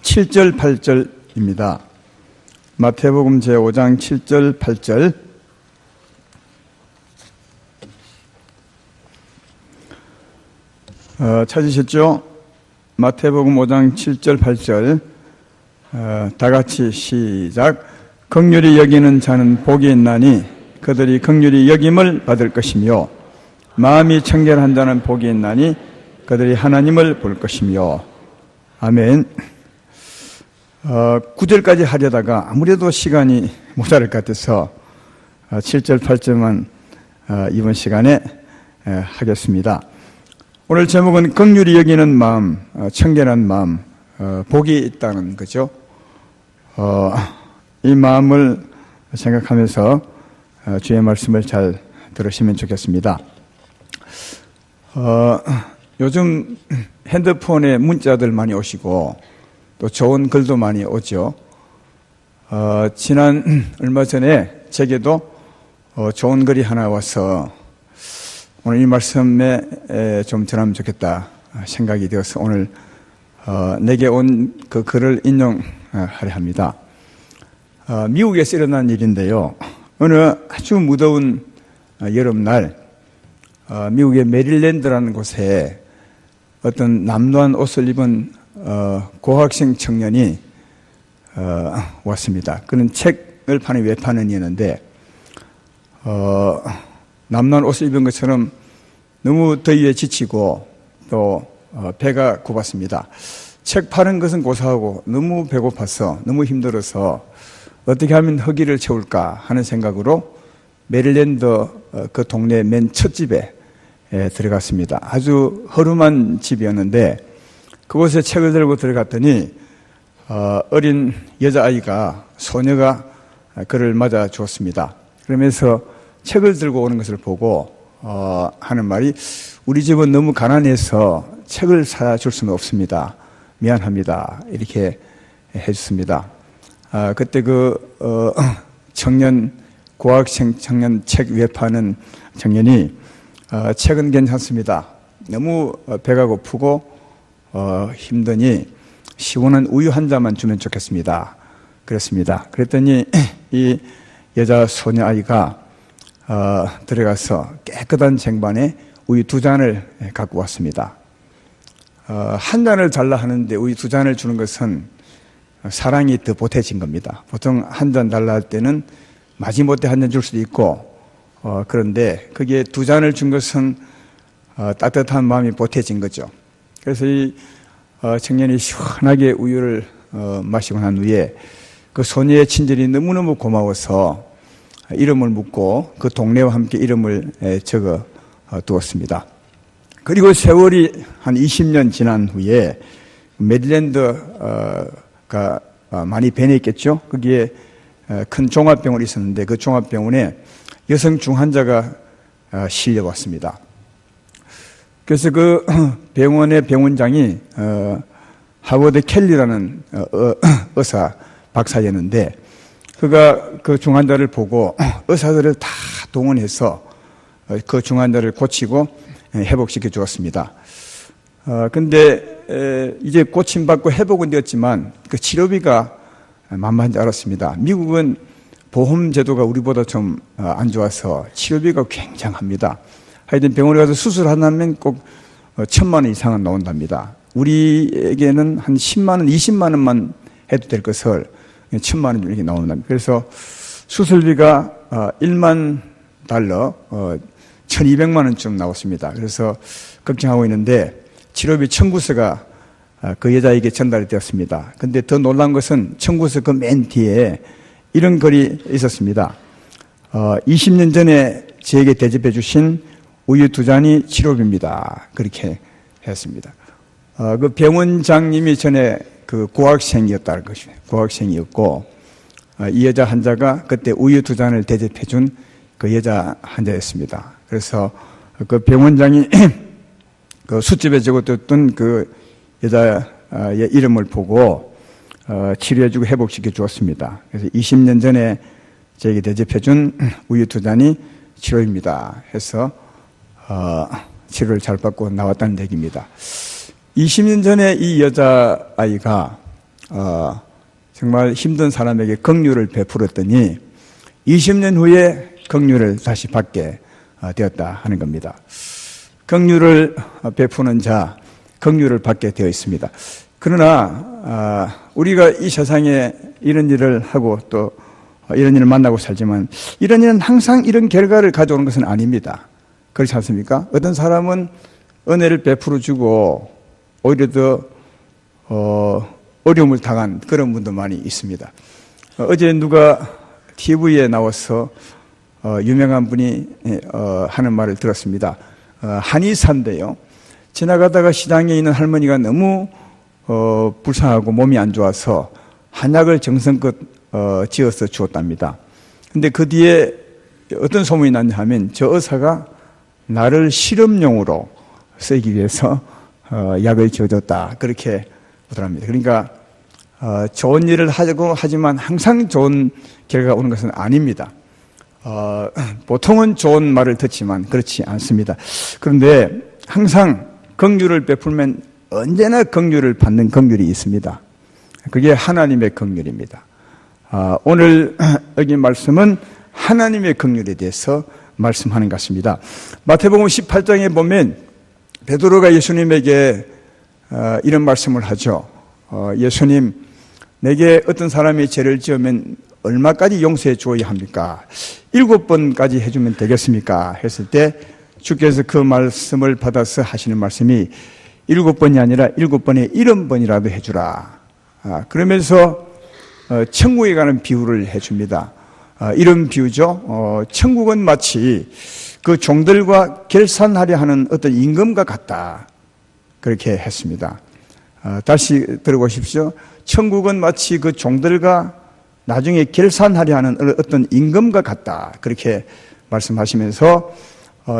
7절, 8절입니다. 마태복음 제5장 7절, 8절. 찾으셨죠? 마태복음 5장 7절, 8절. 다 같이 시작. 긍휼히 여기는 자는 복이 있나니 그들이 긍휼히 여김을 받을 것이며, 마음이 청결한 자는 복이 있나니 그들이 하나님을 볼 것이며. 아멘. 9절까지 하려다가 아무래도 시간이 모자랄 것 같아서 7절, 8절만 이번 시간에 하겠습니다. 오늘 제목은 긍휼히 여기는 마음, 청결한 마음, 복이 있다는 거죠. 이 마음을 생각하면서 주의 말씀을 잘 들으시면 좋겠습니다. 요즘 핸드폰에 문자들 많이 오시고 또 좋은 글도 많이 오죠. 얼마 전에 제게도 좋은 글이 하나 와서 오늘 이 말씀에 좀 전하면 좋겠다 생각이 되어서 오늘 내게 온 그 글을 인용하려 합니다. 미국에서 일어난 일인데요. 어느 아주 무더운 여름날 미국의 메릴랜드라는 곳에 어떤 남루한 옷을 입은 고학생 청년이 왔습니다. 그는 책을 파는 외판원이었는데 남루한 옷을 입은 것처럼 너무 더위에 지치고 또 배가 고팠습니다. 책 파는 것은 고사하고 너무 배고파서 너무 힘들어서 어떻게 하면 허기를 채울까 하는 생각으로 메릴랜드 그 동네 맨 첫 집에 들어갔습니다. 아주 허름한 집이었는데 그곳에 책을 들고 들어갔더니 어린 여자아이가, 소녀가 그를 맞아 주었습니다. 그러면서 책을 들고 오는 것을 보고 하는 말이, 우리 집은 너무 가난해서 책을 사줄 수는 없습니다. 미안합니다. 이렇게 해줬습니다. 그때 고학생 청년 책 외파는 청년이 책은 괜찮습니다. 너무 배가 고프고 힘드니 시원한 우유 한 잔만 주면 좋겠습니다. 그랬습니다. 그랬더니 이 여자 소녀 아이가 들어가서 깨끗한 쟁반에 우유 2잔을 갖고 왔습니다. 한 잔을 달라 하는데 우유 2잔을 주는 것은 사랑이 더 보태진 겁니다. 보통 한 잔 달라 할 때는 마지못해 한 잔 줄 수도 있고 그런데 그게 2잔을 준 것은 따뜻한 마음이 보태진 거죠. 그래서 이 청년이 시원하게 우유를 마시고 난 후에 그 소녀의 친절이 너무너무 고마워서 이름을 묻고 그 동네와 함께 이름을 적어 두었습니다. 그리고 세월이 한 20년 지난 후에 메릴랜드가 많이 변했겠죠. 거기에 큰 종합병원이 있었는데 그 종합병원에 여성 중환자가 실려왔습니다. 그래서 그 병원의 병원장이 하워드 켈리라는 의사 박사였는데 그가 그 중환자를 보고 의사들을 다 동원해서 그 중환자를 고치고 회복시켜 주었습니다. 근데 이제 고침받고 회복은 되었지만 그 치료비가 만만치 않았습니다. 미국은 보험 제도가 우리보다 좀 안 좋아서 치료비가 굉장합니다. 하여튼 병원에 가서 수술하려면 꼭 1,000만 원 이상은 나온답니다. 우리에게는 한 10만 원, 20만 원만 해도 될 것을 1,000만 원 이렇게 나온답니다. 그래서 수술비가 $10,000, 1,200만 원쯤 나왔습니다. 그래서 걱정하고 있는데 치료비 청구서가 그 여자에게 전달이 되었습니다. 근데 더 놀라운 것은 청구서 그 맨 뒤에 이런 글이 있었습니다. 20년 전에 저에게 대접해 주신 우유 2잔이 치료비입니다. 그렇게 했습니다. 그 병원장님이 전에 그 고학생이었다는 것입니다. 고학생이었고 이 여자 환자가 그때 우유 2잔을 대접해 준 그 여자 환자였습니다. 그래서 그 병원장이 그 숫집에 적어뒀던 그 여자의 이름을 보고 치료해주고 회복시켜 주었습니다. 그래서 20년 전에 저에게 대접해준 우유 2잔이 치료입니다. 해서 치료를 잘 받고 나왔다는 얘기입니다. 20년 전에 이 여자아이가 정말 힘든 사람에게 긍휼을 베풀었더니 20년 후에 긍휼을 다시 받게 되었다 하는 겁니다. 긍휼을 베푸는 자, 긍휼을 받게 되어 있습니다. 그러나 우리가 이 세상에 이런 일을 하고 또 이런 일을 만나고 살지만 이런 일은 항상 이런 결과를 가져오는 것은 아닙니다. 그렇지 않습니까? 어떤 사람은 은혜를 베풀어 주고 오히려 더 어려움을 당한 그런 분도 많이 있습니다. 어제 누가 TV에 나와서 유명한 분이 하는 말을 들었습니다. 한의사인데요. 지나가다가 시장에 있는 할머니가 너무 불쌍하고 몸이 안 좋아서 한약을 정성껏 지어서 주었답니다. 근데 그 뒤에 어떤 소문이 났냐 하면 저 의사가 나를 실험용으로 쓰기 위해서 약을 지어줬다. 그렇게 보더랍니다. 그러니까 좋은 일을 하려고 하지만 항상 좋은 결과가 오는 것은 아닙니다. 보통은 좋은 말을 듣지만 그렇지 않습니다. 그런데 항상 긍휼을 베풀면 언제나 긍휼을 받는 긍휼이 있습니다. 그게 하나님의 긍휼입니다. 오늘 여기 말씀은 하나님의 긍휼에 대해서 말씀하는 것 같습니다. 마태복음 18장에 보면 베드로가 예수님에게 이런 말씀을 하죠. 예수님, 내게 어떤 사람이 죄를 지으면 얼마까지 용서해 주어야 합니까? 7번까지 해주면 되겠습니까? 했을 때 주께서 그 말씀을 받아서 하시는 말씀이 7번이 아니라 7번에 70번이라도 해주라. 그러면서 천국에 가는 비유를 해줍니다. 이런 비유죠. 천국은 마치 그 종들과 결산하려 하는 어떤 임금과 같다. 그렇게 했습니다. 다시 들어보십시오. 천국은 마치 그 종들과 나중에 결산하려 하는 어떤 임금과 같다. 그렇게 말씀하시면서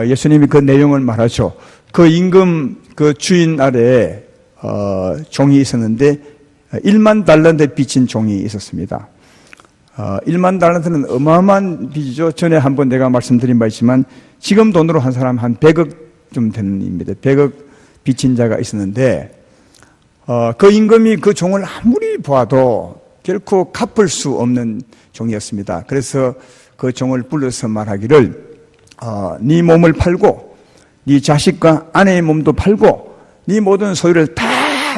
예수님이 그 내용을 말하죠. 그 임금 그 주인 아래에 종이 있었는데 1만 달란트에 빚진 종이 있었습니다. 1만 달란트는 어마어마한 빚이죠. 전에 한번 내가 말씀드린 바 있지만 지금 돈으로 한 사람 한 100억 좀 되는 입니다. 100억 빚진 자가 있었는데 그 임금이 그 종을 아무리 보아도 결코 갚을 수 없는 종이었습니다. 그래서 그 종을 불러서 말하기를 네 몸을 팔고 네 자식과 아내의 몸도 팔고 네 모든 소유를 다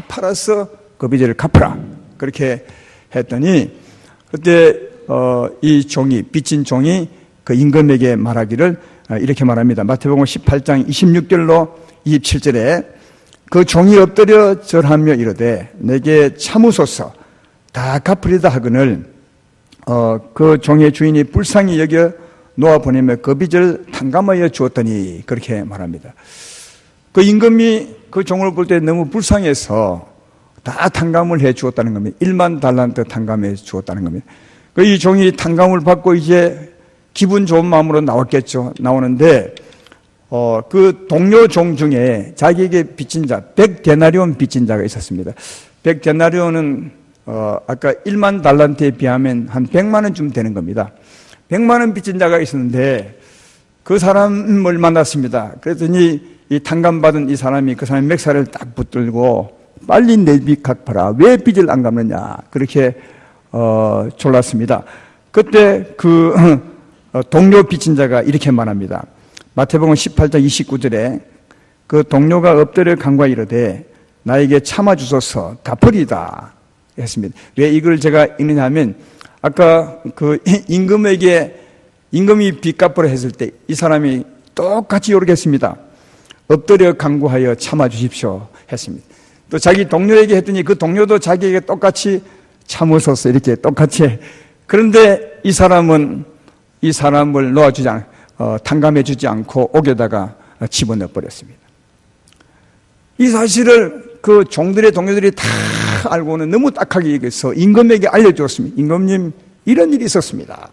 팔아서 그 빚을 갚아라. 그렇게 했더니 그때 이 종이 빚진 종이 그 임금에게 말하기를 이렇게 말합니다. 마태복음 18장 26절로 27절에 그 종이 엎드려 절하며 이르되 내게 참으소서 다 갚으리다 하거늘 그 종의 주인이 불쌍히 여겨 놓아 보내며 그 빚을 탕감하여 주었더니 그렇게 말합니다. 그 임금이 그 종을 볼 때 너무 불쌍해서 다 탕감을 해 주었다는 겁니다. 1만 달란트 탕감해 주었다는 겁니다. 이 종이 탕감을 받고 이제 기분 좋은 마음으로 나왔겠죠. 나오는데 그 동료 종 중에 자기에게 빚진 자 100데나리온 빚진 자가 있었습니다. 100데나리온은 아까 1만 달란트에 비하면 한 100만 원쯤 되는 겁니다. 100만 원 빚진 자가 있었는데 그 사람을 만났습니다. 그랬더니 이 탕감받은 이 사람이 그 사람의 맥살을 딱 붙들고 빨리 내 빚 갚아라. 왜 빚을 안 갚느냐. 그렇게 졸랐습니다. 그때 그 동료 빚진 자가 이렇게 말합니다. 마태복음 18장 29절에 그 동료가 엎드려 간과 이르되 나에게 참아주소서 갚으리다 했습니다. 왜 이걸 제가 읽느냐 하면 아까 그 임금이 빚 갚으라 했을 때 이 사람이 똑같이 이렇게 했습니다. 엎드려 간구하여 참아주십시오 했습니다. 또 자기 동료에게 했더니 그 동료도 자기에게 똑같이 참으소서 이렇게 똑같이. 그런데 이 사람은 이 사람을 놓아주지 탕감해 주지 않고 옥에다가 집어넣어 버렸습니다. 이 사실을 그 종들의 동료들이 다 알고는 너무 딱하게 얘기해서 임금에게 알려주었습니다. 임금님 이런 일이 있었습니다.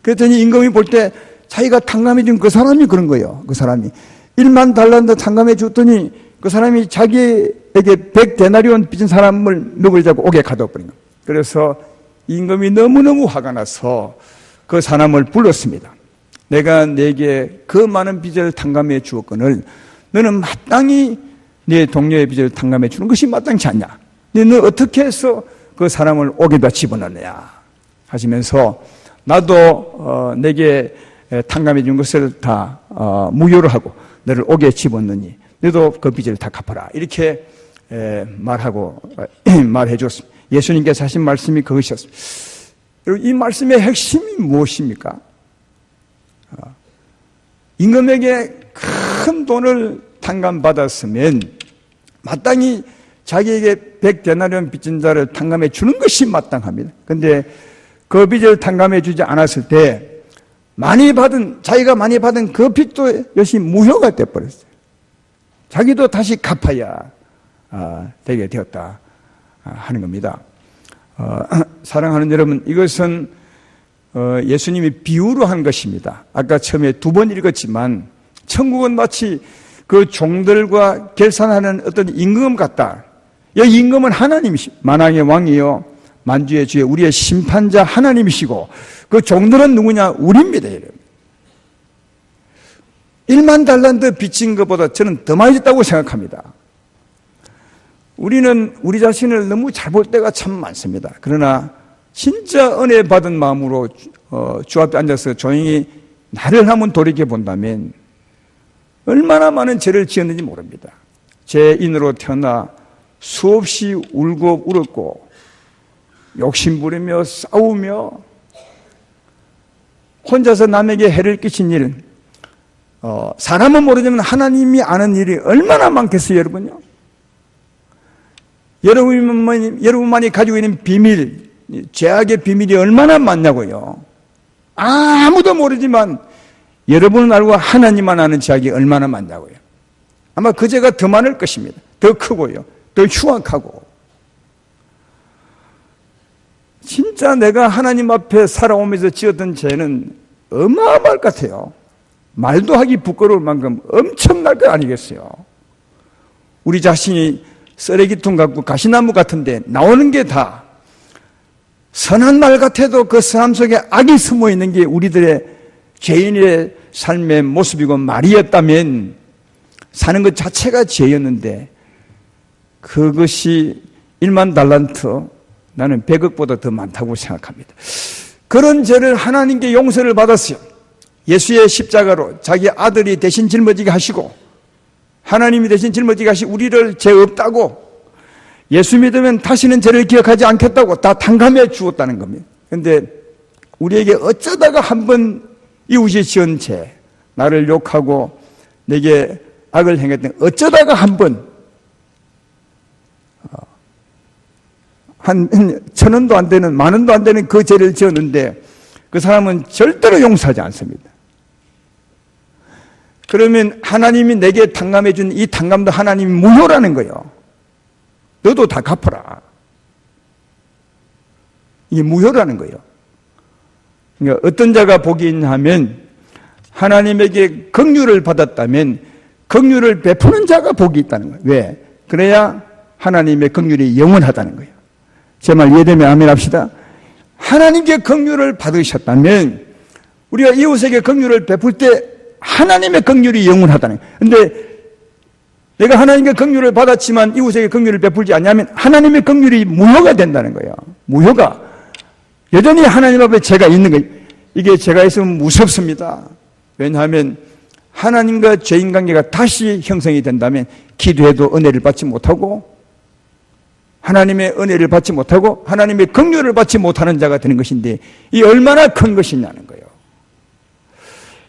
그랬더니 임금이 볼 때 자기가 탕감해 준 그 사람이 그런 거예요. 그 사람이 1만 달란트 탕감해 줬더니 그 사람이 자기에게 100데나리온 빚은 사람을 누굴 잡고 옥에 가둬버린 거예요. 그래서 임금이 너무너무 화가 나서 그 사람을 불렀습니다. 내가 네게 그 많은 빚을 탕감해 주었거늘 너는 마땅히 네 동료의 빚을 탕감해 주는 것이 마땅치 않냐. 너는 어떻게 해서 그 사람을 옥에다 집어넣느냐 하시면서 나도 내게 탕감해 준 것을 다 무효로 하고 너를 옥에 집어넣니 너도 그 빚을 다 갚아라 이렇게 말하고 말해 줬습니다. 예수님께서 하신 말씀이 그것이었습니다. 이 말씀의 핵심이 무엇입니까? 임금에게 큰 돈을 탕감받았으면 마땅히 자기에게 100데나리온 빚진 자를 탕감해 주는 것이 마땅합니다. 그런데 그 빚을 탕감해 주지 않았을 때 자기가 많이 받은 그 빚도 역시 무효가 되어버렸어요. 자기도 다시 갚아야 되게 되었다 하는 겁니다. 사랑하는 여러분, 이것은 예수님이 비유로 한 것입니다. 아까 처음에 2번 읽었지만 천국은 마치 그 종들과 결산하는 어떤 임금 같다. 이 임금은 하나님이시고 만왕의 왕이요 만주의 주의 우리의 심판자 하나님이시고 그 종들은 누구냐? 우리입니다. 1만 달란트 빚진 것보다 저는 더 많이 졌다고 생각합니다. 우리는 우리 자신을 너무 잘 볼 때가 참 많습니다. 그러나 진짜 은혜 받은 마음으로 주 앞에 앉아서 조용히 나를 한번 돌이켜 본다면 얼마나 많은 죄를 지었는지 모릅니다. 죄인으로 태어나 수없이 울고 울었고 욕심부리며 싸우며 혼자서 남에게 해를 끼친 일, 사람은 모르지만 하나님이 아는 일이 얼마나 많겠어요, 여러분요? 여러분만이 가지고 있는 비밀, 죄악의 비밀이 얼마나 많냐고요. 아무도 모르지만 여러분은 알고 하나님만 아는 죄악이 얼마나 많냐고요. 아마 그 죄가 더 많을 것입니다. 더 크고요. 더 흉악하고. 진짜 내가 하나님 앞에 살아오면서 지었던 죄는 어마어마할 것 같아요. 말도 하기 부끄러울 만큼 엄청날 것 아니겠어요. 우리 자신이 쓰레기통 같고 가시나무 같은데 나오는 게 다 선한 말 같아도 그 선함 속에 악이 숨어 있는 게 우리들의 죄인의 삶의 모습이고 말이었다면 사는 것 자체가 죄였는데 그것이 1만 달란트 나는 100억보다 더 많다고 생각합니다. 그런 죄를 하나님께 용서를 받았어요. 예수의 십자가로 자기 아들이 대신 짊어지게 하시고 하나님이 대신 짊어지게 하시고 우리를 죄 없다고 예수 믿으면 다시는 죄를 기억하지 않겠다고 다 탕감해 주었다는 겁니다. 그런데 우리에게 어쩌다가 한번 이웃이 지은 죄, 나를 욕하고 내게 악을 행했던 어쩌다가 한번 한 1,000원도 안 되는 10,000원도 안 되는 그 죄를 지었는데 그 사람은 절대로 용서하지 않습니다. 그러면 하나님이 내게 탕감해 준 이 탕감도 하나님이 무효라는 거예요. 너도 다 갚아라. 이게 무효라는 거예요. 그러니까 어떤 자가 복이 있냐 하면 하나님에게 긍휼을 받았다면 긍휼을 베푸는 자가 복이 있다는 거예요. 왜? 그래야 하나님의 긍휼이 영원하다는 거예요. 제 말 이해되면 아멘 합시다. 하나님께 긍휼을 받으셨다면 우리가 이웃에게 긍휼을 베풀 때 하나님의 긍휼이 영원하다는 거예요. 그런데 내가 하나님께 긍휼을 받았지만 이웃에게 긍휼을 베풀지 않냐면 하나님의 긍휼이 무효가 된다는 거예요. 무효가. 여전히 하나님 앞에 죄가 있는 거예요. 이게 죄가 있으면 무섭습니다. 왜냐하면 하나님과 죄인 관계가 다시 형성이 된다면 기도해도 은혜를 받지 못하고 하나님의 은혜를 받지 못하고 하나님의 긍휼을 받지 못하는 자가 되는 것인데 이 얼마나 큰 것이냐는 거예요.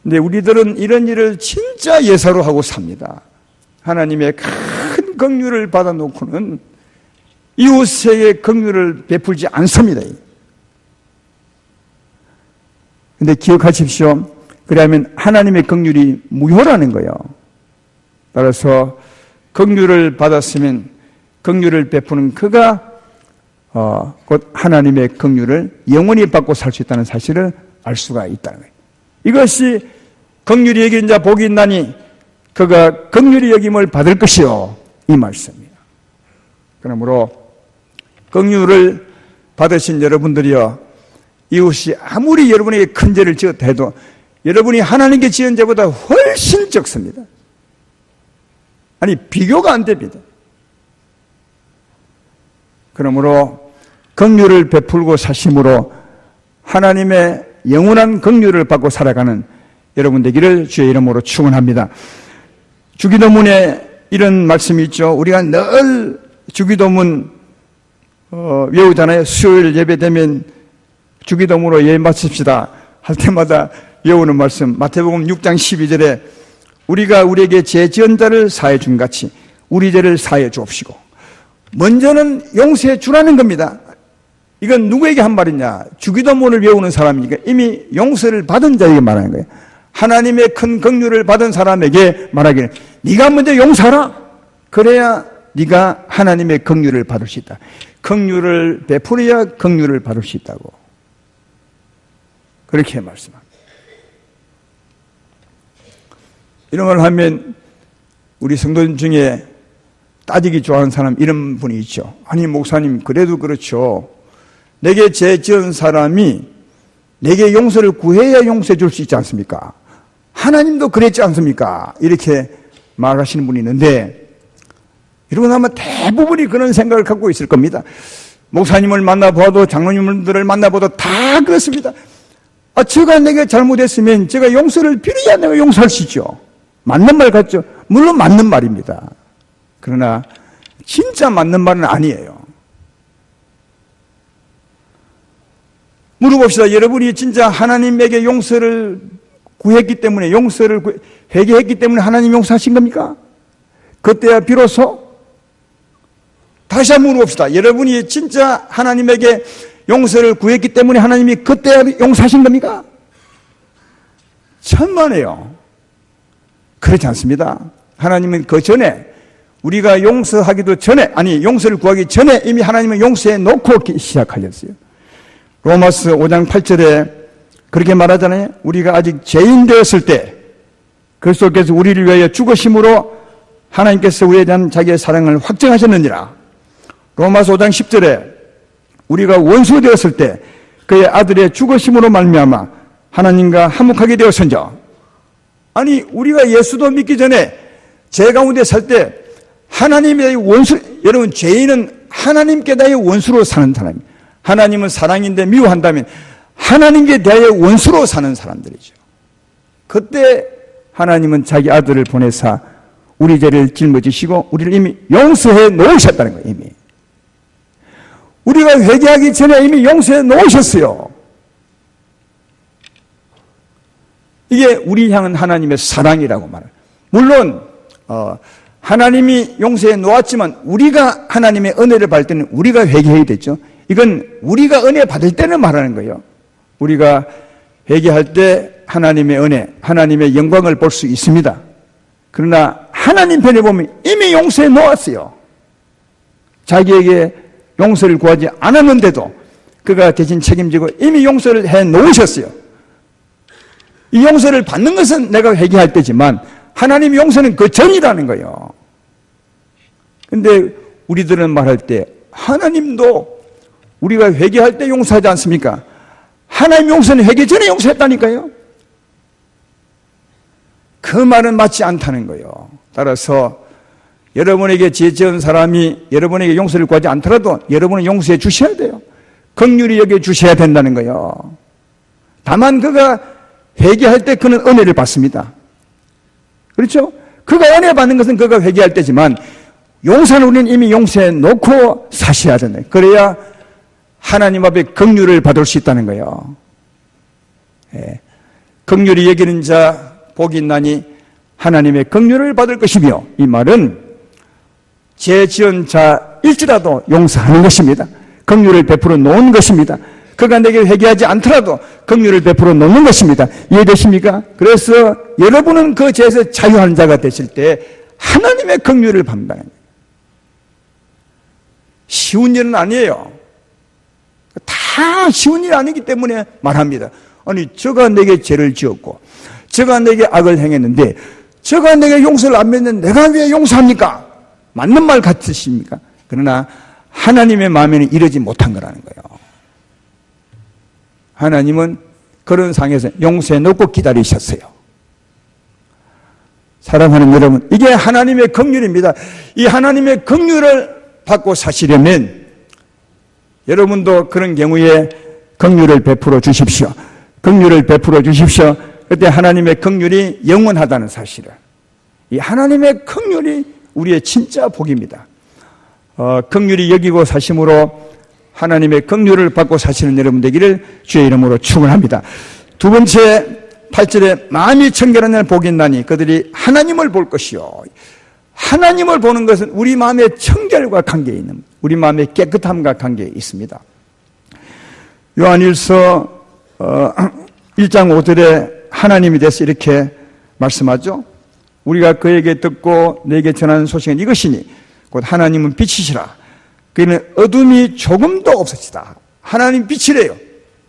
근데 우리들은 이런 일을 진짜 예사로 하고 삽니다. 하나님의 큰 긍휼을 받아놓고는 이웃에게 긍휼을 베풀지 않습니다. 근데 기억하십시오. 그러면 하나님의 긍휼이 무효라는 거예요. 따라서 긍휼을 받았으면 긍휼을 베푸는 그가 곧 하나님의 긍휼을 영원히 받고 살 수 있다는 사실을 알 수가 있다는 거예요. 이것이 긍휼히 여기는 자 복이 있나니 그가 긍휼히 여김을 받을 것이요 이 말씀입니다. 그러므로 긍휼을 받으신 여러분들이여 이웃이 아무리 여러분에게 큰 죄를 지었다 해도 여러분이 하나님께 지은 죄보다 훨씬 적습니다. 아니 비교가 안 됩니다. 그러므로 긍휼을 베풀고 사심으로 하나님의 영원한 긍휼을 받고 살아가는 여러분 되기를 주의 이름으로 축원합니다. 주기도문에 이런 말씀이 있죠. 우리가 늘 주기도문 외우잖아요. 수요일 예배되면 주기도문으로 예배 마칩시다 할 때마다 외우는 말씀, 마태복음 6장 12절에 우리가 우리에게 죄 지은 자를 사해 준 같이 우리 죄를 사해 주옵시고, 먼저는 용서해 주라는 겁니다. 이건 누구에게 한 말이냐? 주기도문을 외우는 사람이니까 이미 용서를 받은 자에게 말하는 거예요. 하나님의 큰 긍휼을 받은 사람에게 말하기는 네가 먼저 용서하라. 그래야 네가 하나님의 긍휼을 받을 수 있다. 긍휼을 베풀어야 긍휼을 받을 수 있다고 그렇게 말씀합니다. 이런 걸 하면 우리 성도님 중에 따지기 좋아하는 사람 이런 분이 있죠. 아니 목사님 그래도 그렇죠. 내게 죄 지은 사람이 내게 용서를 구해야 용서해 줄 수 있지 않습니까? 하나님도 그랬지 않습니까? 이렇게 말하시는 분이 있는데, 여러분 아마 대부분이 그런 생각을 갖고 있을 겁니다. 목사님을 만나보아도 장로님들을 만나보아도 다 그렇습니다. 제가 내게 잘못했으면 제가 용서를 빌어야 내가 용서할 수 있죠. 맞는 말 같죠? 물론 맞는 말입니다. 그러나 진짜 맞는 말은 아니에요. 물어봅시다. 여러분이 진짜 하나님에게 용서를 구했기 때문에, 회개했기 때문에 하나님 용서하신 겁니까? 그때야 비로소? 다시 한번 물어봅시다. 여러분이 진짜 하나님에게 용서를 구했기 때문에 하나님이 그때야 용서하신 겁니까? 천만에요. 그렇지 않습니다. 하나님은 그 전에, 우리가 용서하기도 전에, 용서를 구하기 전에 이미 하나님은 용서해 놓고 시작하셨어요. 로마서 5장 8절에 그렇게 말하잖아요. 우리가 아직 죄인 되었을 때 그리스도께서 우리를 위하여 죽으심으로 하나님께서 우리에 대한 자기의 사랑을 확증하셨느니라. 로마서 5장 10절에 우리가 원수 되었을 때 그의 아들의 죽으심으로 말미암아 하나님과 화목하게 되었은즉, 우리가 예수도 믿기 전에 죄 가운데 살 때 하나님의 원수, 여러분 죄인은 하나님께 대하여 원수로 사는 사람입니다. 하나님은 사랑인데 미워한다면 하나님께 대하여 원수로 사는 사람들이죠. 그때 하나님은 자기 아들을 보내사 우리 죄를 짊어지시고 우리를 이미 용서해 놓으셨다는 거예요. 이미 우리가 회개하기 전에 이미 용서해 놓으셨어요. 이게 우리 향한 하나님의 사랑이라고 말해요. 물론 하나님이 용서해 놓았지만 우리가 하나님의 은혜를 받을 때는 우리가 회개해야 되죠. 이건 우리가 은혜 받을 때는 말하는 거예요. 우리가 회개할 때 하나님의 은혜, 하나님의 영광을 볼 수 있습니다. 그러나 하나님 편에 보면 이미 용서해 놓았어요. 자기에게 용서를 구하지 않았는데도 그가 대신 책임지고 이미 용서를 해 놓으셨어요. 이 용서를 받는 것은 내가 회개할 때지만 하나님 용서는 그 전이라는 거예요. 근데 우리들은 말할 때 하나님도 우리가 회개할 때 용서하지 않습니까? 하나님 용서는 회개 전에 용서했다니까요. 그 말은 맞지 않다는 거예요. 따라서 여러분에게 죄 지은 사람이 여러분에게 용서를 구하지 않더라도 여러분은 용서해 주셔야 돼요. 긍휼히 여겨 주셔야 된다는 거예요. 다만 그가 회개할 때 그는 은혜를 받습니다. 그렇죠? 그가 은혜 받는 것은 그가 회개할 때지만 용서는 우리는 이미 용서해 놓고 사셔야 된다. 그래야 하나님 앞에 긍휼을 받을 수 있다는 거예요. 예. 긍휼히 여기는 자 복이 있나니 하나님의 긍휼을 받을 것이며, 이 말은 죄 지은 자일지라도 용서하는 것입니다. 긍휼을 베풀어 놓은 것입니다. 그가 내게 회개하지 않더라도 긍휼을 베풀어 놓는 것입니다. 이해되십니까? 그래서 여러분은 그 죄에서 자유한 자가 되실 때 하나님의 긍휼을 받는다는 거예요. 쉬운 일은 아니에요. 다 쉬운 일 아니기 때문에 말합니다. 저가 내게 죄를 지었고 저가 내게 악을 행했는데 저가 내게 용서를 안 받는데 내가 왜 용서합니까? 맞는 말 같으십니까? 그러나 하나님의 마음에는 이러지 못한 거라는 거예요. 하나님은 그런 상에서 용서해 놓고 기다리셨어요. 사랑하는 여러분, 이게 하나님의 긍휼입니다. 이 하나님의 긍휼을 받고 사시려면 여러분도 그런 경우에 긍휼을 베풀어 주십시오. 긍휼을 베풀어 주십시오. 그때 하나님의 긍휼이 영원하다는 사실을. 이 하나님의 긍휼이 우리의 진짜 복입니다. 긍휼히 여기고 사심으로 하나님의 긍휼을 받고 사시는 여러분 되기를 주의 이름으로 축원합니다. 두 번째 8절에 마음이 청결한 날 복이 있나니 그들이 하나님을 볼 것이요. 하나님을 보는 것은 우리 마음의 청결과 관계에 있는, 우리 마음의 깨끗함과 관계에 있습니다. 요한일서 1장 5절에 하나님에 대해서 이렇게 말씀하죠. 우리가 그에게 듣고 내게 전하는 소식은 이것이니 곧 하나님은 빛이시라. 그는 어둠이 조금도 없으시다. 하나님 빛이래요.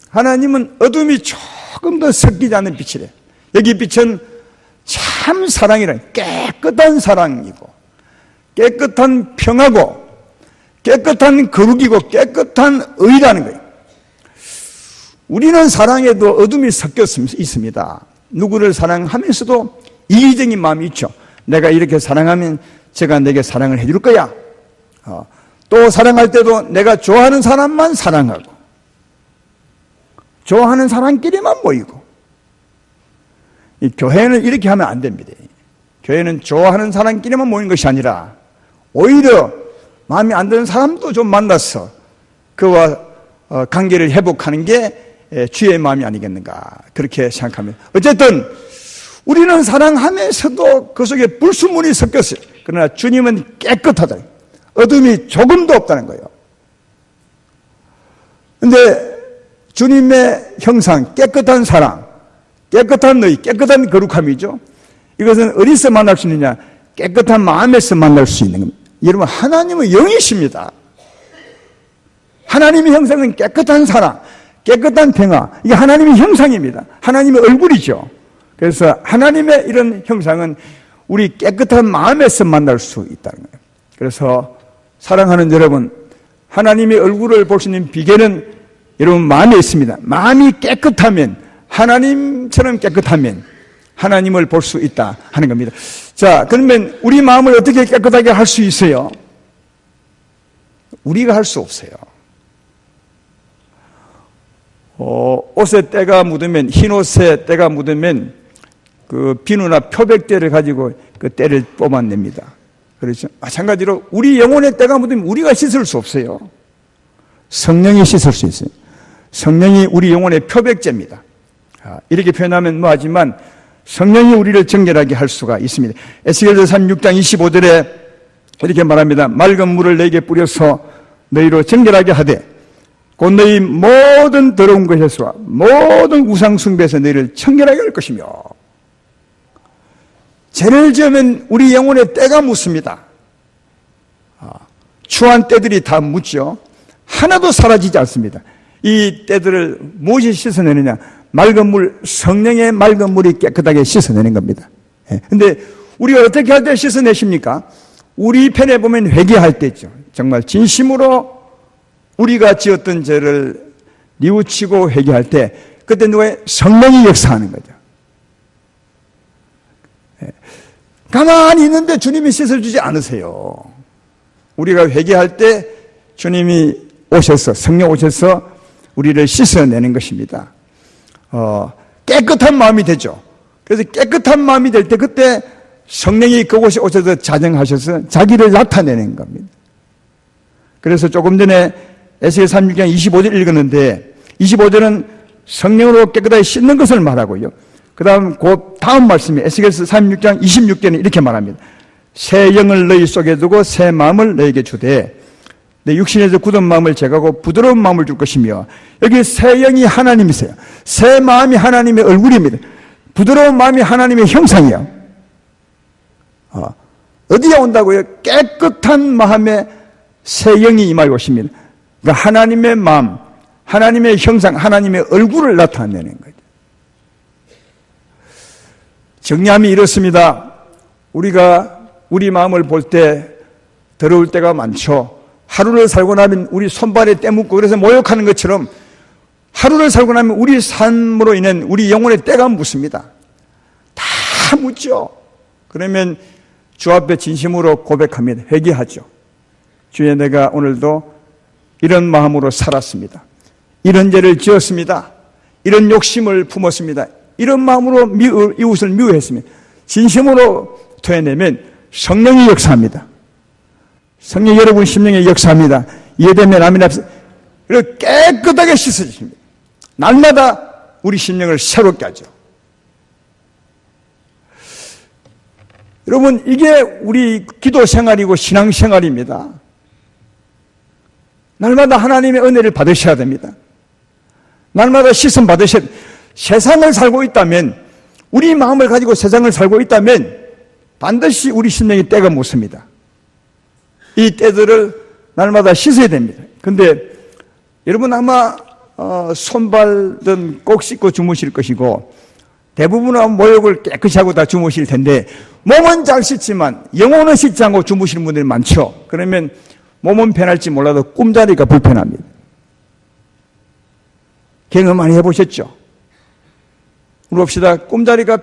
하나님은 어둠이 조금도 섞이지 않는 빛이래요. 여기 빛은 참 사랑이라는, 깨끗한 사랑이고 깨끗한 평화고 깨끗한 거룩이고 깨끗한 의라는 거예요. 우리는 사랑에도 어둠이 섞여 있습니다. 누구를 사랑하면서도 이기적인 마음이 있죠. 내가 이렇게 사랑하면 제가 내게 사랑을 해줄 거야. 또 사랑할 때도 내가 좋아하는 사람만 사랑하고 좋아하는 사람끼리만 모이고. 이 교회는 이렇게 하면 안 됩니다. 교회는 좋아하는 사람끼리만 모이는 것이 아니라 오히려 마음에 안 드는 사람도 좀 만나서 그와 관계를 회복하는 게 주의 마음이 아니겠는가 그렇게 생각합니다. 어쨌든 우리는 사랑하면서도 그 속에 불순물이 섞였어요. 그러나 주님은 깨끗하다. 어둠이 조금도 없다는 거예요. 그런데 주님의 형상, 깨끗한 사랑, 깨끗한 의, 깨끗한 거룩함이죠. 이것은 어디서 만날 수 있느냐? 깨끗한 마음에서 만날 수 있는 겁니다. 여러분, 하나님은 영이십니다. 하나님의 형상은 깨끗한 사랑, 깨끗한 평화, 이게 하나님의 형상입니다. 하나님의 얼굴이죠. 그래서 하나님의 이런 형상은 우리 깨끗한 마음에서 만날 수 있다는 거예요. 그래서 사랑하는 여러분, 하나님의 얼굴을 볼 수 있는 비결은 여러분 마음에 있습니다. 마음이 깨끗하면, 하나님처럼 깨끗하면 하나님을 볼 수 있다 하는 겁니다. 자, 그러면 우리 마음을 어떻게 깨끗하게 할 수 있어요? 우리가 할 수 없어요. 옷에 때가 묻으면, 흰 옷에 때가 묻으면 그 비누나 표백때를 가지고 그 때를 뽑아냅니다. 그렇죠? 마찬가지로 우리 영혼에 때가 묻으면 우리가 씻을 수 없어요. 성령이 씻을 수 있어요. 성령이 우리 영혼의 표백제입니다. 이렇게 표현하면 뭐하지만 성령이 우리를 정결하게 할 수가 있습니다. 에스겔서 36장 25절에 이렇게 말합니다. 맑은 물을 너에게 뿌려서 너희로 정결하게 하되 곧 너희 모든 더러운 것에서 모든 우상 숭배에서 너희를 청결하게 할 것이며. 죄를 지으면 우리 영혼에 때가 묻습니다. 추한 때들이 다 묻죠. 하나도 사라지지 않습니다. 이 때들을 무엇이 씻어내느냐? 맑은 물, 성령의 맑은 물이 깨끗하게 씻어내는 겁니다. 그런데 우리가 어떻게 할 때 씻어내십니까? 우리 편에 보면 회개할 때죠. 정말 진심으로 우리가 지었던 죄를 뉘우치고 회개할 때 그때 누가 성령이 역사하는 거죠. 가만히 있는데 주님이 씻어주지 않으세요. 우리가 회개할 때 주님이 오셔서, 성령 오셔서 우리를 씻어내는 것입니다. 깨끗한 마음이 되죠. 그래서 깨끗한 마음이 될 때 그때 성령이 그곳에 오셔서 자정하셔서 자기를 나타내는 겁니다. 그래서 조금 전에 에스겔 36장 25절 읽었는데 25절은 성령으로 깨끗하게 씻는 것을 말하고요. 그 다음 말씀이 에스겔서 36장 26절은 이렇게 말합니다. 새 영을 너희 속에 두고 새 마음을 너에게 주되 내 육신에서 굳은 마음을 제거하고 부드러운 마음을 줄 것이며. 여기 새 영이 하나님이세요. 새 마음이 하나님의 얼굴입니다. 부드러운 마음이 하나님의 형상이에요. 어디에 온다고요? 깨끗한 마음에 새 영이 임하여 오십니다. 그러니까 하나님의 마음, 하나님의 형상, 하나님의 얼굴을 나타내는 거죠. 정리함이 이렇습니다. 우리가 우리 마음을 볼 때 더러울 때가 많죠. 하루를 살고 나면 우리 손발에 때 묻고 그래서 모욕하는 것처럼 하루를 살고 나면 우리 삶으로 인한 우리 영혼의 때가 묻습니다. 다 묻죠. 그러면 주 앞에 진심으로 고백합니다. 회개하죠. 주여, 내가 오늘도 이런 마음으로 살았습니다. 이런 죄를 지었습니다. 이런 욕심을 품었습니다. 이런 마음으로 이웃을 미워했습니다. 진심으로 토해내면 성령이 역사합니다. 성령 여러분 심령에 역사합니다. 이해되면 아멘 합시다. 그리고 깨끗하게 씻어주십니다. 날마다 우리 심령을 새롭게 하죠. 여러분, 이게 우리 기도 생활이고 신앙 생활입니다. 날마다 하나님의 은혜를 받으셔야 됩니다. 날마다 씻음 받으셔야 됩니다. 세상을 살고 있다면, 우리 마음을 가지고 세상을 살고 있다면 반드시 우리 심령이 때가 묻습니다. 이 때들을 날마다 씻어야 됩니다. 근데 여러분 아마 손발은 꼭 씻고 주무실 것이고 대부분은 목욕을 깨끗이 하고 다 주무실 텐데 몸은 잘 씻지만 영혼은 씻지 않고 주무시는 분들이 많죠. 그러면 몸은 편할지 몰라도 꿈자리가 불편합니다. 경험 많이 해보셨죠? 물읍시다. 꿈자리가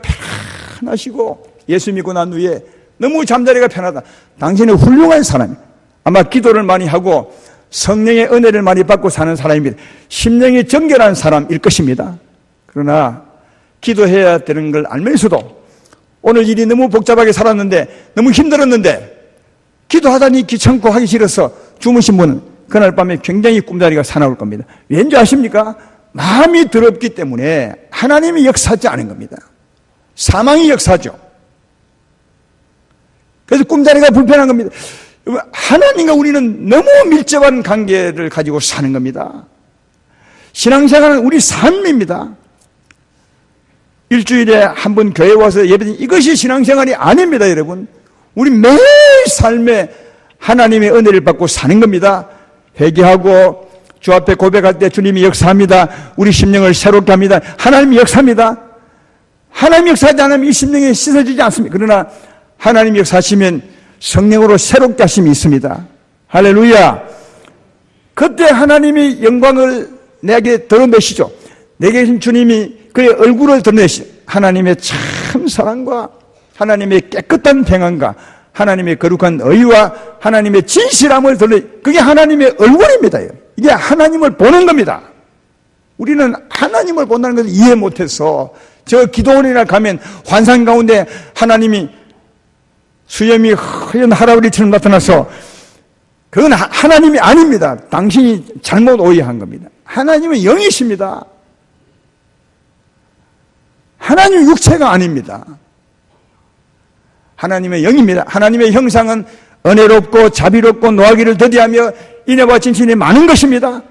편하시고 예수 믿고 난 후에 너무 잠자리가 편하다. 당신은 훌륭한 사람이에요. 아마 기도를 많이 하고 성령의 은혜를 많이 받고 사는 사람입니다. 심령이 정결한 사람일 것입니다. 그러나 기도해야 되는 걸 알면서도 오늘 일이 너무 복잡하게 살았는데 너무 힘들었는데 기도하다니 귀찮고 하기 싫어서 주무신 분은 그날 밤에 굉장히 꿈자리가 사나울 겁니다. 왠지 아십니까? 마음이 더럽기 때문에 하나님이 역사하지 않은 겁니다. 사망이 역사죠. 그래서 꿈자리가 불편한 겁니다. 하나님과 우리는 너무 밀접한 관계를 가지고 사는 겁니다. 신앙생활은 우리 삶입니다. 일주일에 한 번 교회 와서 예배드리는 이것이 신앙생활이 아닙니다, 여러분. 우리 매일 삶에 하나님의 은혜를 받고 사는 겁니다. 회개하고 주 앞에 고백할 때 주님이 역사합니다. 우리 심령을 새롭게 합니다. 하나님이 역사합니다. 하나님이 역사하지 않으면 이 심령이 씻어지지 않습니다. 그러나 하나님이 역사하시면 성령으로 새롭게 하심이 있습니다. 할렐루야. 그때 하나님이 영광을 내게 드러내시죠. 내게 계신 주님이 그의 얼굴을 드러내시죠. 하나님의 참 사랑과 하나님의 깨끗한 평안과 하나님의 거룩한 의와 하나님의 진실함을 드러내. 그게 하나님의 얼굴입니다. 이게 하나님을 보는 겁니다. 우리는 하나님을 본다는 것을 이해 못해서 저 기도원이나 가면 환상 가운데 하나님이 수염이 허연 할아버지처럼 나타나서 그건 하나님이 아닙니다. 당신이 잘못 오해한 겁니다. 하나님은 영이십니다. 하나님은 육체가 아닙니다. 하나님의 영입니다. 하나님의 형상은 은혜롭고 자비롭고 노하기를 더디하며 인애와 진실이 많은 것입니다.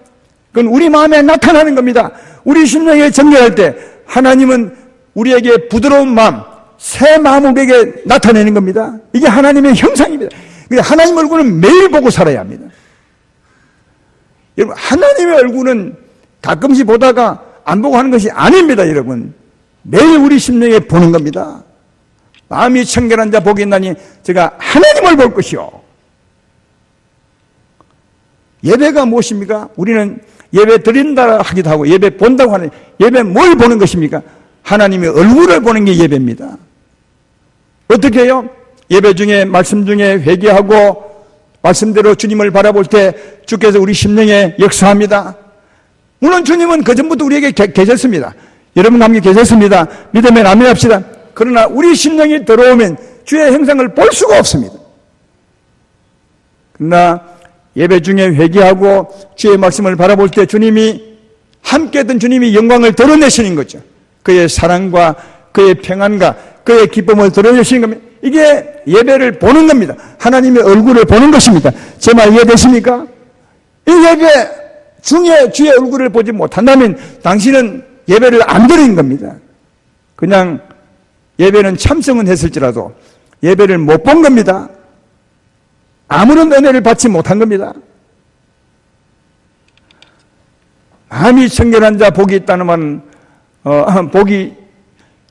그건 우리 마음에 나타나는 겁니다. 우리 심령에 정결할 때 하나님은 우리에게 부드러운 마음, 새 마음을 우리에게 나타내는 겁니다. 이게 하나님의 형상입니다. 하나님 얼굴은 매일 보고 살아야 합니다. 여러분, 하나님의 얼굴은 가끔씩 보다가 안 보고 하는 것이 아닙니다, 여러분. 매일 우리 심령에 보는 겁니다. 마음이 청결한 자 복이 있나니 제가 하나님을 볼 것이요. 예배가 무엇입니까? 우리는 예배 드린다 하기도 하고 예배 본다고 하는, 예배 뭘 보는 것입니까? 하나님의 얼굴을 보는 게 예배입니다. 어떻게 해요? 예배 중에 말씀 중에 회개하고 말씀대로 주님을 바라볼 때 주께서 우리 심령에 역사합니다. 물론 주님은 그전부터 우리에게 계셨습니다. 여러분과 함께 계셨습니다. 믿으면 아멘 합시다. 그러나 우리 심령이 들어오면 주의 형상을 볼 수가 없습니다. 그러나 예배 중에 회개하고 주의 말씀을 바라볼 때 주님이 함께했던 주님이 영광을 드러내시는 거죠. 그의 사랑과 그의 평안과 그의 기쁨을 드러내시는 겁니다. 이게 예배를 보는 겁니다. 하나님의 얼굴을 보는 것입니다. 제 말 이해되십니까? 이 예배 중에 주의 얼굴을 보지 못한다면 당신은 예배를 안 드린 겁니다. 그냥 예배는 참석은 했을지라도 예배를 못 본 겁니다. 아무런 은혜를 받지 못한 겁니다. 마음이 청결한 자 복이 있다는 말은 복이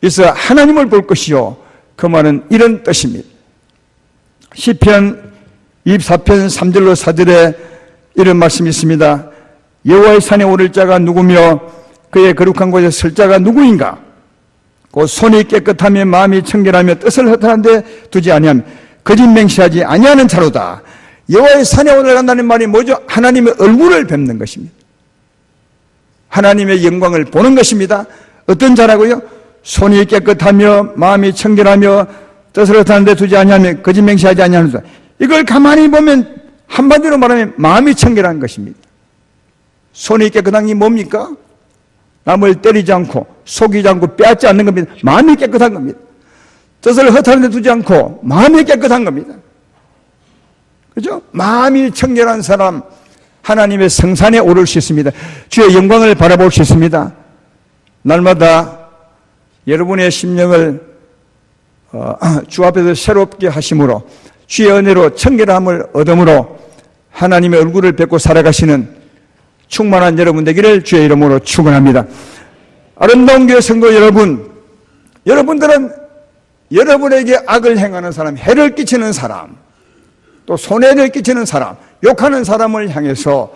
있어 하나님을 볼 것이요. 그 말은 이런 뜻입니다. 시편 24편 3절로 4절에 이런 말씀이 있습니다. 여호와의 산에 오를 자가 누구며 그의 거룩한 곳에 설 자가 누구인가? 곧 손이 깨끗하며 마음이 청결하며 뜻을 허탄한 데 두지 아니하며 거짓 맹세하지 아니하는 자로다. 여호와의 산에 올라간다는 말이 뭐죠? 하나님의 얼굴을 뵙는 것입니다. 하나님의 영광을 보는 것입니다. 어떤 자라고요? 손이 깨끗하며 마음이 청결하며 뜻을 헛하는 데 두지 아니하며 거짓 맹세하지 아니하는 자. 이걸 가만히 보면 한마디로 말하면 마음이 청결한 것입니다. 손이 깨끗한 게 뭡니까? 남을 때리지 않고 속이지 않고 빼앗지 않는 겁니다. 마음이 깨끗한 겁니다. 뜻을 헛하는 데 두지 않고 마음이 깨끗한 겁니다. 그죠? 마음이 청결한 사람 하나님의 성산에 오를 수 있습니다. 주의 영광을 바라볼 수 있습니다. 날마다 여러분의 심령을 주 앞에서 새롭게 하심으로 주의 은혜로 청결함을 얻음으로 하나님의 얼굴을 뵙고 살아가시는 충만한 여러분 되기를 주의 이름으로 축원합니다. 아름다운 교회 성도 여러분, 여러분들은 여러분에게 악을 행하는 사람, 해를 끼치는 사람, 또 손해를 끼치는 사람, 욕하는 사람을 향해서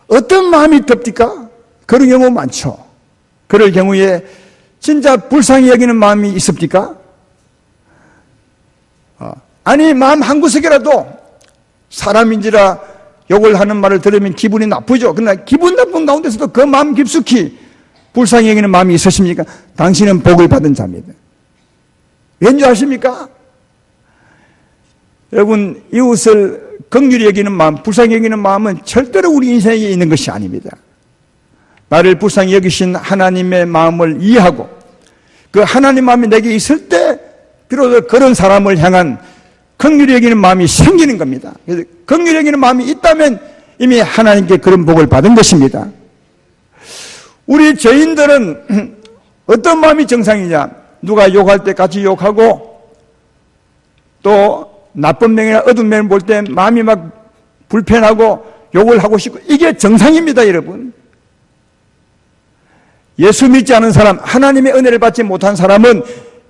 어떤 마음이 듭니까? 그런 경우 많죠. 그럴 경우에 진짜 불쌍히 여기는 마음이 있습니까? 아니 마음 한구석이라도 사람인지라 욕을 하는 말을 들으면 기분이 나쁘죠. 그러나 기분 나쁜 가운데서도 그 마음 깊숙이 불쌍히 여기는 마음이 있으십니까? 당신은 복을 받은 자입니다. 왠지 아십니까? 여러분, 이웃을 긍휼히 여기는 마음, 불쌍히 여기는 마음은 절대로 우리 인생에 있는 것이 아닙니다. 나를 불쌍히 여기신 하나님의 마음을 이해하고 그 하나님 마음이 내게 있을 때 비로소 그런 사람을 향한 긍휼히 여기는 마음이 생기는 겁니다. 그래서 긍휼히 여기는 마음이 있다면 이미 하나님께 그런 복을 받은 것입니다. 우리 죄인들은 어떤 마음이 정상이냐? 누가 욕할 때 같이 욕하고 또 나쁜 명이나 어두운 면을 볼 때 마음이 막 불편하고 욕을 하고 싶고 이게 정상입니다, 여러분. 예수 믿지 않은 사람, 하나님의 은혜를 받지 못한 사람은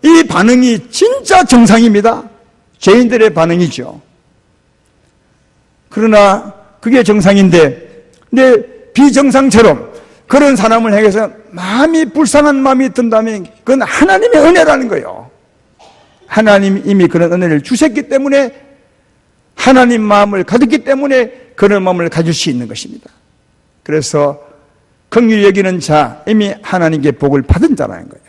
이 반응이 진짜 정상입니다. 죄인들의 반응이죠. 그러나 그게 정상인데 근데 비정상처럼 그런 사람을 향해서 마음이 불쌍한 마음이 든다면 그건 하나님의 은혜라는 거예요. 하나님이 이미 그런 은혜를 주셨기 때문에 하나님 마음을 가졌기 때문에 그런 마음을 가질 수 있는 것입니다. 그래서 긍휼히 여기는 자, 이미 하나님께 복을 받은 자라는 거예요.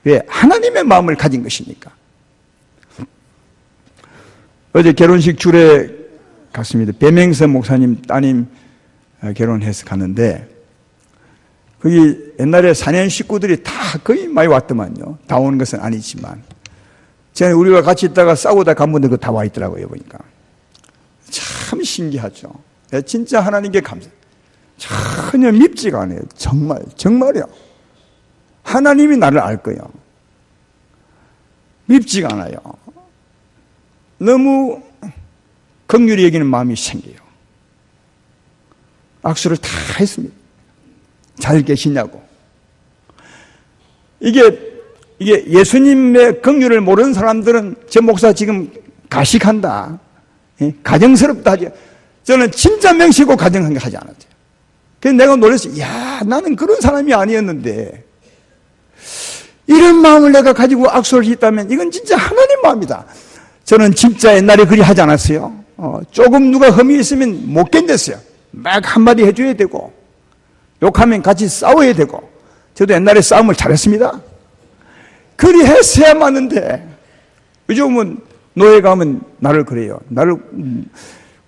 왜? 하나님의 마음을 가진 것이니까. 어제 결혼식 줄에 갔습니다. 배명선 목사님 따님 결혼해서 갔는데 거기 옛날에 사년 식구들이 다 거의 많이 왔더만요. 다 오는 것은 아니지만 전에 우리가 같이 있다가 싸우다 간 분들 다 와 있더라고요. 보니까 참 신기하죠. 진짜 하나님께 감사해요. 전혀 밉지가 않아요. 정말이요. 하나님이 나를 알 거예요. 밉지가 않아요. 너무 긍휼히 여기는 마음이 생겨요. 악수를 다 했습니다. 잘 계시냐고. 이게 예수님의 긍휼을 모르는 사람들은 저 목사 지금 가식한다, 가정스럽다 하지. 저는 진짜 맹시고 가정한 게 하지 않았어요. 그래서 내가 놀랐어요. 야, 나는 그런 사람이 아니었는데 이런 마음을 내가 가지고 악수를 했다면 이건 진짜 하나님 마음이다. 저는 진짜 옛날에 그리 하지 않았어요. 조금 누가 흠이 있으면 못 견뎠어요. 막 한마디 해줘야 되고 욕하면 같이 싸워야 되고. 저도 옛날에 싸움을 잘했습니다. 그리 했어야 맞는데 요즘은 노예 가면 나를 그래요.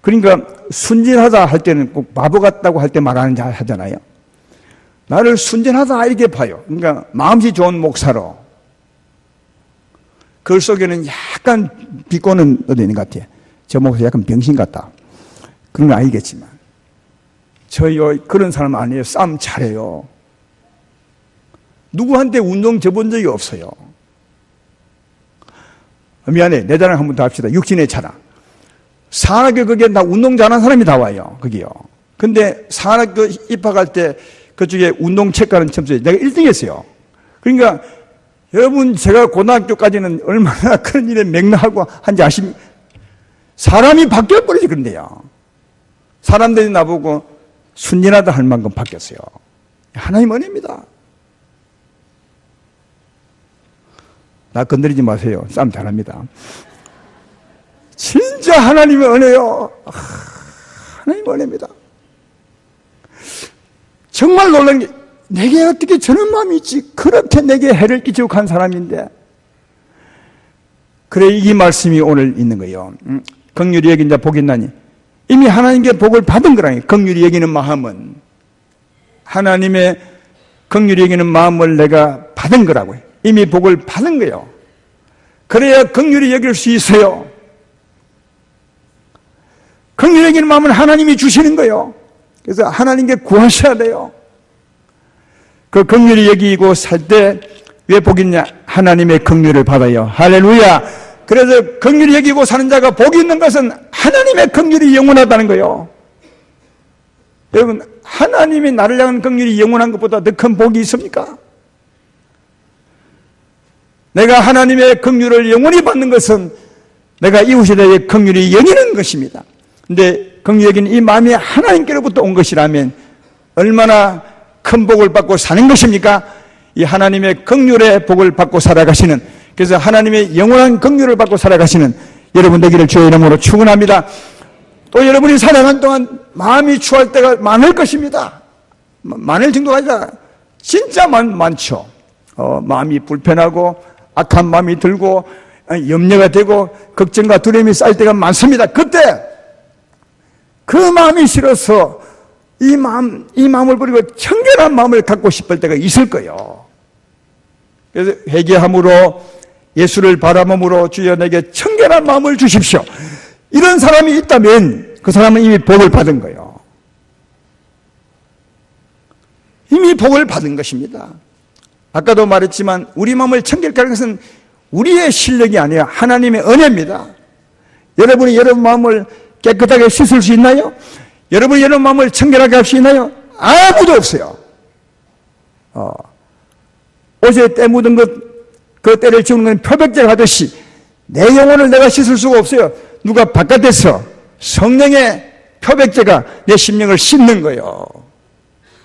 그러니까 순진하다 할 때는 꼭 바보 같다고 할 때 말하는 자 하잖아요. 나를 순진하다 이렇게 봐요. 그러니까 마음씨 좋은 목사로. 글 속에는 약간 비꼬는 어디 있는 것 같아요. 저 목사 약간 병신 같다. 그런 건 아니겠지만 저요 그런 사람 아니에요. 싸움 잘해요. 누구한테 운동 접은 적이 없어요. 미안해. 내 자랑 한 번 더 합시다. 육신의 자랑. 산학교 거기에 다 운동 잘하는 사람이 다 와요. 거기요. 근데 산학교 입학할 때 그쪽에 운동체과는 점수에 내가 1등 했어요. 그러니까 여러분 제가 고등학교까지는 얼마나 그런 일에 맹랑하고 한지 아십니까? 사람이 바뀌어버리지 그런데요. 사람들이 나보고 순진하다 할 만큼 바뀌었어요. 하나님 은혜입니다. 나 건드리지 마세요. 싸움 잘합니다. 진짜 하나님의 은혜요. 하나님의 은혜입니다. 정말 놀란 게, 내게 어떻게 저런 마음이 있지? 그렇게 내게 해를 끼치고 간 사람인데. 그래, 이 말씀이 오늘 있는 거예요. 긍휼히 여긴 자 복이 있나니. 이미 하나님께 복을 받은 거라니. 긍휼히 여기는 마음은 하나님의 긍휼히 여기는 마음을 내가 받은 거라고요. 이미 복을 받은 거예요. 그래야 긍휼히 여길 수 있어요. 긍휼히 여기는 마음은 하나님이 주시는 거예요. 그래서 하나님께 구하셔야 돼요. 그 긍휼히 여기고 살 때 왜 복이 있냐? 하나님의 긍휼을 받아요. 할렐루야. 그래서 긍휼히 여기고 사는 자가 복이 있는 것은 하나님의 긍휼이 영원하다는 거예요. 여러분, 하나님이 나를 향한 긍휼이 영원한 것보다 더 큰 복이 있습니까? 내가 하나님의 긍휼을 영원히 받는 것은 내가 이웃에 대해 긍휼이 여기는 것입니다. 근데 긍휼히 여기는 이 마음이 하나님께로부터 온 것이라면 얼마나 큰 복을 받고 사는 것입니까? 이 하나님의 긍휼의 복을 받고 살아가시는, 그래서 하나님의 영원한 긍휼을 받고 살아가시는 여러분 되기를 주의 이름으로 축원합니다. 또 여러분이 살아가는 동안 마음이 추할 때가 많을 것입니다. 많을 정도가 아니라 진짜 많죠. 마음이 불편하고 악한 마음이 들고 염려가 되고 걱정과 두려움이 쌓일 때가 많습니다. 그때 그 마음이 싫어서 이 마음을 버리고 청결한 마음을 갖고 싶을 때가 있을 거예요. 그래서 회개함으로 예수를 바라봄으로 주여 내게 청결한 마음을 주십시오. 이런 사람이 있다면 그 사람은 이미 복을 받은 거예요. 이미 복을 받은 것입니다. 아까도 말했지만 우리 마음을 청결케 하는 것은 우리의 실력이 아니라 하나님의 은혜입니다. 여러분이 여러분 마음을 깨끗하게 씻을 수 있나요? 여러분이 여러분 마음을 청결하게 할 수 있나요? 아무도 없어요. 옷에 때 묻은 그 때를 지우는 건 표백제를 하듯이 내 영혼을 내가 씻을 수가 없어요. 누가 바깥에서 성령의 표백제가 내 심령을 씻는 거예요.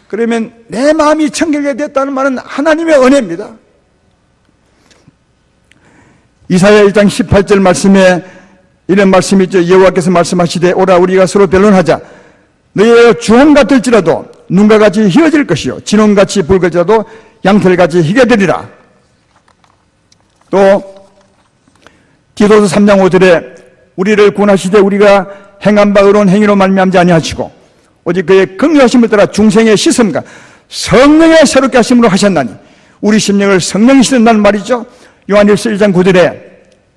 그러면 내 마음이 청결하게 됐다는 말은 하나님의 은혜입니다. 이사야 1장 18절 말씀에 이런 말씀이 있죠. 여호와께서 말씀하시되 오라 우리가 서로 변론하자. 너희의 주홍 같을지라도 눈과 같이 희어질 것이요 진홍같이 붉을지라도 양털같이 희게 되리라. 또 디도서 3장 5절에 우리를 구원하시되 우리가 행한 바 의로운 행위로 말미암지 아니하시고 오직 그의 긍휼하심을 따라 중생의 씻음과 성령의 새롭게 하심으로 하셨나니 우리 심령을 성령이 씻는다는 말이죠. 요한일서 1장 9절에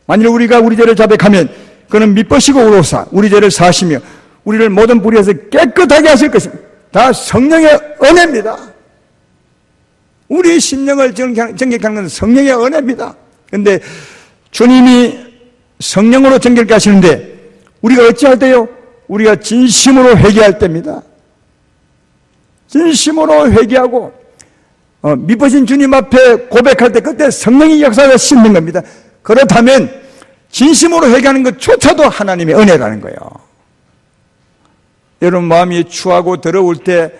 만일 우리가 우리 죄를 자백하면 그는 미쁘시고 의로우사 우리 죄를 사하시며 우리를 모든 불의에서 깨끗하게 하실 것입니다. 다 성령의 은혜입니다. 우리 심령을 정결케 하는 건 성령의 은혜입니다. 그런데 주님이 성령으로 정결케 하시는데 우리가 어찌할 때요? 우리가 진심으로 회개할 때입니다. 진심으로 회개하고 미쁘신 주님 앞에 고백할 때 그때 성령이 역사가 씻는 겁니다. 그렇다면 진심으로 회개하는 것조차도 하나님의 은혜라는 거예요. 여러분 마음이 추하고 더러울 때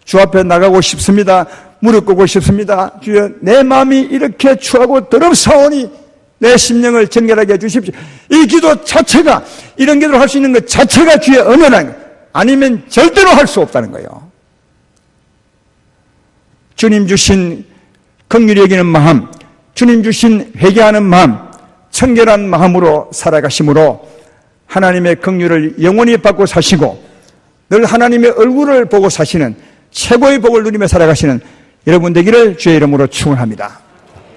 주 앞에 나가고 싶습니다. 무릎 꿇고 싶습니다. 주여 내 마음이 이렇게 추하고 더럽사오니 내 심령을 정결하게 해주십시오. 이 기도 자체가 이런 기도를 할 수 있는 것 자체가 주의 은혜라는 거예요. 아니면 절대로 할 수 없다는 거예요. 주님 주신 긍휼히 여기는 마음, 주님 주신 회개하는 마음, 청결한 마음으로 살아가심으로 하나님의 긍휼을 영원히 받고 사시고 늘 하나님의 얼굴을 보고 사시는 최고의 복을 누리며 살아가시는 여러분 되기를 주의 이름으로 축원합니다.